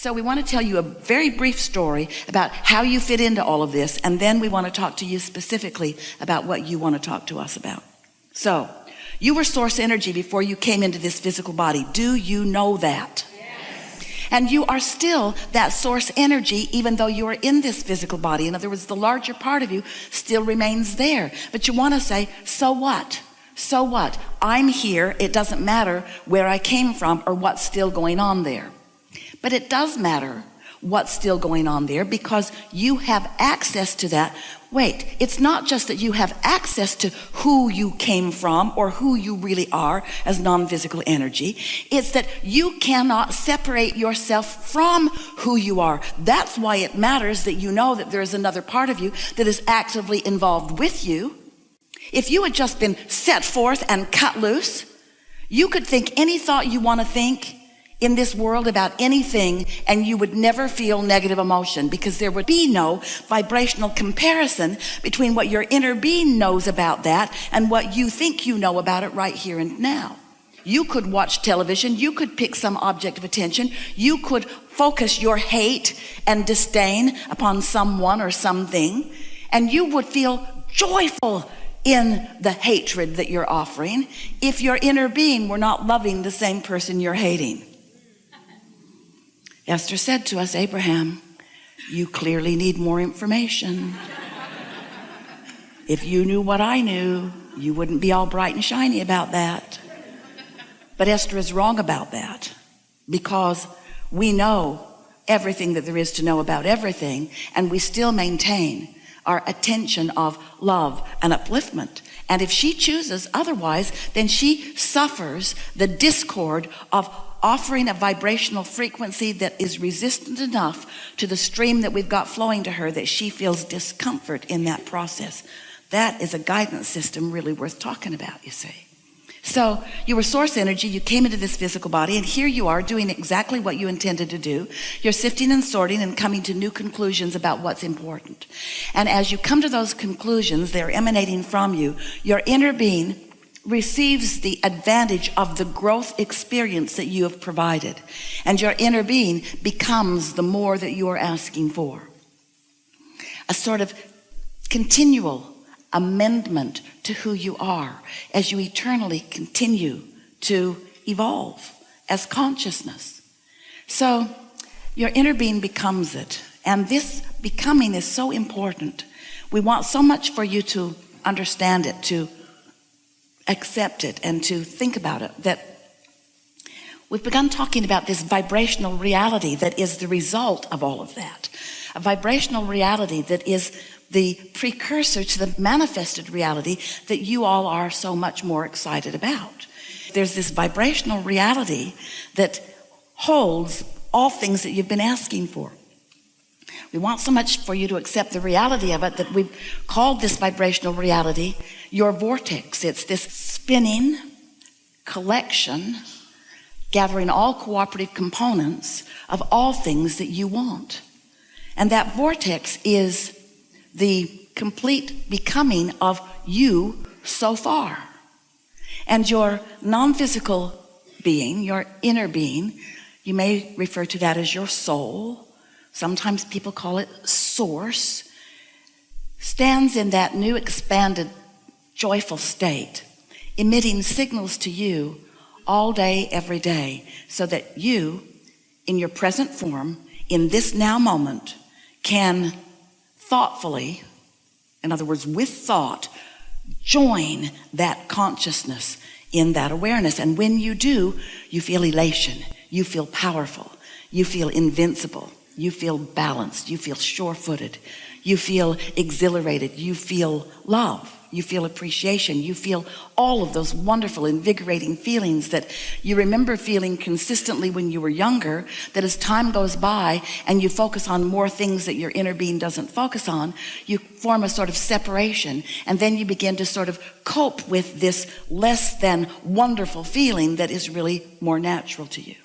So we want to tell you a very brief story about how you fit into all of this, and then we want to talk to you specifically about what you want to talk to us about. So, you were source energy before you came into this physical body. Do you know that? Yes. And you are still that source energy even though you are in this physical body. In other words, the larger part of you still remains there. But you want to say, so what? So what? I'm here. It doesn't matter where I came from or what's still going on there. But it does matter what's still going on there because you have access to that. Wait, it's not just that you have access to who you came from or who you really are as non-physical energy. It's that you cannot separate yourself from who you are. That's why it matters that you know that there is another part of you that is actively involved with you. If you had just been set forth and cut loose, you could think any thought you want to think in this world about anything, and you would never feel negative emotion because there would be no vibrational comparison between what your inner being knows about that and what you think you know about it right here and now. You could watch television, you could pick some object of attention, you could focus your hate and disdain upon someone or something, and you would feel joyful in the hatred that you're offering if your inner being were not loving the same person you're hating. Esther said to us, Abraham, you clearly need more information. If you knew what I knew, you wouldn't be all bright and shiny about that. But Esther is wrong about that because we know everything that there is to know about everything, and we still maintain our attention of love and upliftment. And if she chooses otherwise, then she suffers the discord of offering a vibrational frequency that is resistant enough to the stream that we've got flowing to her that she feels discomfort in that process. That is a guidance system really worth talking about, you see. So you were source energy, you came into this physical body, and here you are doing exactly what you intended to do. You're sifting and sorting and coming to new conclusions about what's important. And as you come to those conclusions, they're emanating from you. Your inner being receives the advantage of the growth experience that you have provided. And your inner being becomes the more that you are asking for. A sort of continual amendment to who you are as you eternally continue to evolve as consciousness. So your inner being becomes it. And this becoming is so important. We want so much for you to understand it, to accept it, and to think about it, that we've begun talking about this vibrational reality that is the result of all of that. A vibrational reality that is the precursor to the manifested reality that you all are so much more excited about. There's this vibrational reality that holds all things that you've been asking for. We want so much for you to accept the reality of it that we've called this vibrational reality your vortex. It's this spinning collection, gathering all cooperative components of all things that you want. And that vortex is the complete becoming of you so far. And your non-physical being, your inner being, you may refer to that as your soul. Sometimes people call it source, stands in that new expanded joyful state, emitting signals to you all day, every day, so that you, in your present form, in this now moment, can thoughtfully, in other words, with thought, join that consciousness in that awareness. And when you do, you feel elation, you feel powerful, you feel invincible, you feel balanced, you feel sure-footed, you feel exhilarated, you feel love, you feel appreciation, you feel all of those wonderful, invigorating feelings that you remember feeling consistently when you were younger, that as time goes by and you focus on more things that your inner being doesn't focus on, you form a sort of separation, and then you begin to sort of cope with this less than wonderful feeling that is really more natural to you.